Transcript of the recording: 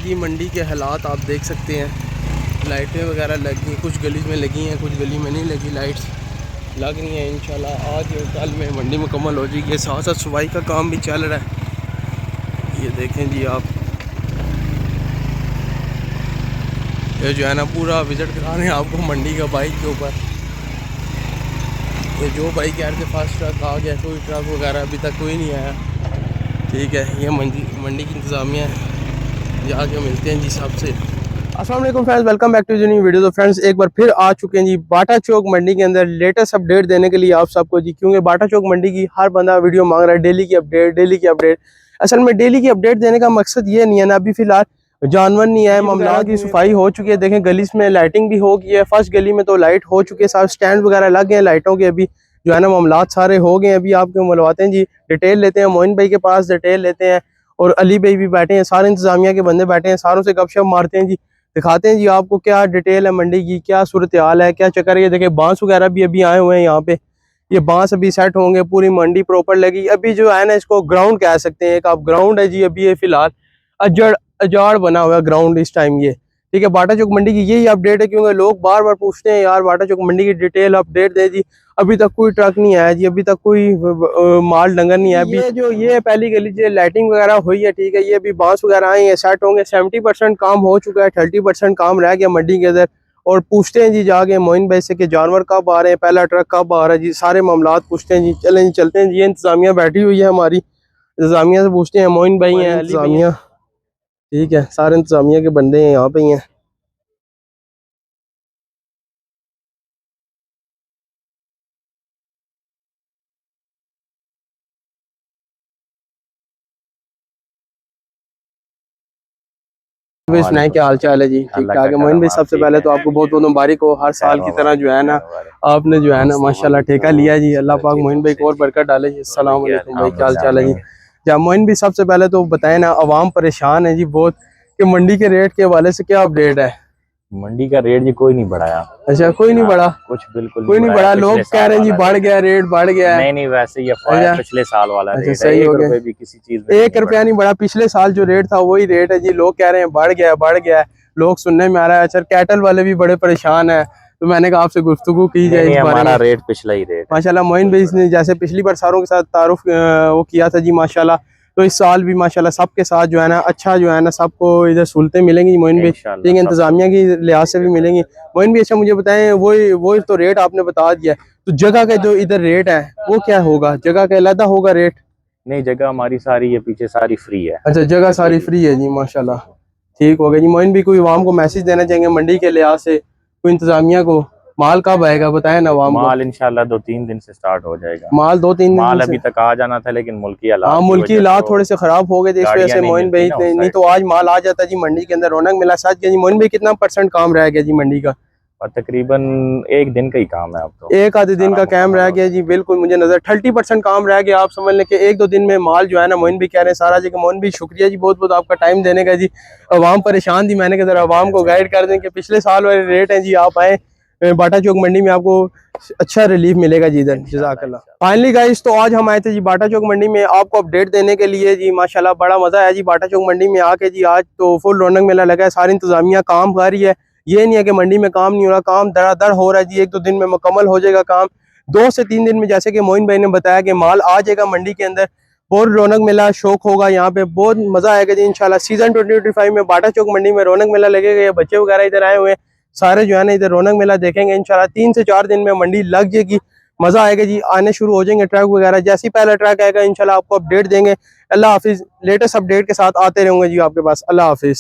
जी मंडी के हालात आप देख सकते हैं। लाइटें वगैरह लगी, कुछ गली में लगी हैं, कुछ गली में नहीं लगी। लाइट्स लग रही हैं। इंशाल्लाह आज और कल में मंडी मुकम्मल हो जाएगी। साथ साथ सफाई का काम भी चल रहा है। ये देखें जी आप, ये जो है ना पूरा विजिट करा रहे हैं आपको मंडी का बाइक के ऊपर। ये जो बाइक यार के पास ट्रक आ गया, कोई ट्रक वगैरह अभी तक कोई नहीं आया। ठीक है, ये मंडी की इंतज़ामिया है। जाके मिलते हैं जी सबसे। अस्सलाम वालेकुम friends, welcome back to new video. तो फ्रेंड्स एक बार फिर आ चुके हैं जी बाटा चौक मंडी के अंदर लेटेस्ट अपडेट देने के लिए आप सबको जी, क्योंकि बाटा चौक मंडी की हर बंदा वीडियो मांग रहा है डेली की अपडेट, डेली की अपडेट। असल में डेली की अपडेट देने का मकसद ये नहीं है ना, अभी फिलहाल जानवर नहीं है, मामला की सफाई हो चुकी है। देखें गली में लाइटिंग भी हो गई है। फर्स्ट गली में तो लाइट हो चुकी है, सारे स्टैंड वगैरह लग गए हैं लाइटों के। अभी जो है ना मामलात सारे हो गए हैं। अभी आपको मिलवाते हैं जी, डिटेल लेते हैं मोइन भाई के पास, डिटेल लेते हैं। और अली भाई भी बैठे हैं, सारे इंतजामिया के बंदे बैठे हैं, सारों से गपशप मारते हैं जी, दिखाते हैं जी आपको क्या डिटेल है मंडी की, क्या सूरत हाल है, क्या चक्कर है। ये देखिए बांस वगैरह भी अभी आए हुए हैं यहाँ पे। ये बांस अभी सेट होंगे, पूरी मंडी प्रॉपर लगी। अभी जो है ना इसको ग्राउंड कह सकते हैं, एक आप ग्राउंड है जी। अभी ये फिलहाल अजाड़ बना हुआ है ग्राउंड इस टाइम ये। ठीक है, बाटा चौक मंडी की यही अपडेट है, क्योंकि लोग बार बार पूछते हैं यार बाटा चौक मंडी की डिटेल अपडेट दे जी। अभी तक कोई ट्रक नहीं आया जी, अभी तक कोई माल डंगर नहीं आया। अभी ये पहली गली जो लाइटिंग वगैरह हुई है, ठीक है, ये अभी बांस वगैरह आए हैं, सेट होंगे। 70% काम हो चुका है, 30% काम रह गया मंडी के अंदर। और पूछते हैं जी जाके मोइन भाई से कि जानवर कब आ रहे हैं, पहला ट्रक कब आ रहा है जी, सारे मामलात पूछते हैं जी। चलें जी चलते हैं जी। इंतजामिया बैठी हुई है हमारी, इंतजामिया से पूछते हैं। मोइन भाई हैं इंतजामिया, ठीक है, सारे इंतजामिया के बंदे हैं यहाँ पे ही हैं। सुनाए क्या हाल चाल है जी? ठीक ठाक है मोइन भाई। सबसे पहले तो आपको बहुत बहुत मुबारक हो। हर साल की तरह जो है ना आपने जो है ना माशाल्लाह ठेका लिया जी। अल्लाह पाक मोइन भाई को और बरकत डाले जी। अस्सलाम वालेकुम भाई, क्या हाल चाल है जी? क्या मोइन भाई सबसे पहले तो बताएं ना, अवाम परेशान है जी बहुत कि मंडी के रेट के हवाले से क्या अपडेट है? मंडी का रेट जी कोई नहीं बढ़ाया। अच्छा, कोई नहीं बढ़ा? कुछ बिल्कुल कोई नहीं बढ़ा। लोग कह रहे हैं जी बढ़ गया रेट, बढ़ गया है। नहीं वैसे ये पिछले साल वाला रेट है। सही हो गया, भी किसी चीज में 1 रुपया नहीं बढ़ा। पिछले साल जो रेट था वही रेट है जी। लोग कह रहे हैं बढ़ गया, बढ़ गया है। लोग सुनने में आ रहा है। अच्छा, कैटल वाले भी बड़े परेशान है, तो मैंने कहा आपसे गुफ्तगू की जाए इस बारे में। रेट पिछला ही रेट माशाल्लाह मोइन भाई ने जैसे पिछली बार सारों के साथ तारुफ वो किया था जी माशाल्लाह, तो इस साल भी माशाल्लाह सबके साथ जो है ना अच्छा जो है ना सबको इधर सहूलतें मिलेंगी मोइन भाई। ठीक है, इंतजामिया की लिहाज से भी मिलेंगी मोइन भाई। अच्छा मुझे बताएं, वही तो रेट आपने बता दिया, तो जगह का जो इधर रेट है वो क्या होगा? जगह का अलग होगा रेट? नहीं, जगह हमारी सारी है पीछे सारी फ्री है। अच्छा, जगह सारी फ्री है जी, माशाल्लाह। ठीक हो गया जी मोइन भी। कोई आवाम को मैसेज देना चाहेंगे मंडी के लिहाज से, कोई इंतजामिया को? माल कब आएगा बताएं ना आवाम को। माल इंशाल्लाह 2-3 दिन से स्टार्ट हो जाएगा। माल 2-3 दिन? माल अभी तक आ जाना था लेकिन मुल्की हालात, हाँ मुल्की हालात थोड़े से खराब हो गए थे, इस वजह से मोइन भाई नहीं तो आज माल आ जाता जी मंडी के अंदर, रौनक मिला। सच जी मोइन भाई कितना % काम रह गया जी मंडी का? और तकरीबन 1 दिन का ही काम है अब तो। 1 आधे दिन का काम रह गया जी, बिल्कुल मुझे नजर 30% काम रह गया। आप समझ लें कि 1-2 दिन में माल जो है ना मोइन भी कह रहे हैं सारा जी। मोइन भी शुक्रिया जी, बहुत बहुत आपका टाइम देने का जी। अवाम परेशान थी, मैंने कहा जरा अवाम को गाइड कर दें कि पिछले साल वाले रेट हैं जी। आप आए बाटा चौक मंडी में, आपको अच्छा रिलीफ मिलेगा जी इधर। जज़ाकल्लाह। फाइनली गाइस, तो आज हम आए थे जी बाटा चौक मंडी में आपको अपडेट देने के लिए जी। माशाल्लाह बड़ा मजा आया जी बाटा चौक मंडी में आके जी। आज तो फुल रौनक मेला लगा है, सारी इंतजामिया काम कर रही है। ये नहीं है कि मंडी में काम नहीं हो रहा, काम धड़ाधड़ हो रहा है जी। 1-2 दिन में मुकम्मल हो जाएगा काम, 2 से 3 दिन में, जैसे कि मोइन भाई ने बताया कि माल आ जाएगा मंडी के अंदर। बहुत रौनक मेला शौक होगा यहाँ पे, बहुत मजा आएगा जी इंशाल्लाह। सीजन 2025 में बाटा चौक मंडी में रौनक मेला लगेगा। ये बच्चे वगैरह इधर आए हुए हैं, सारे जो है ना इधर रौनक मेला देखेंगे इंशाल्लाह। 3 से 4 दिन में मंडी लग जाएगी, मजा आएगा जी। आने शुरू हो जाएंगे ट्रक वगैरह, जैसे ही पहला ट्रक आएगा इंशाल्लाह आपको अपडेट देंगे। अल्लाह हाफिज। लेटेस्ट अपडेट के साथ आते रहेंगे जी आपके पास। अल्लाह हाफिज।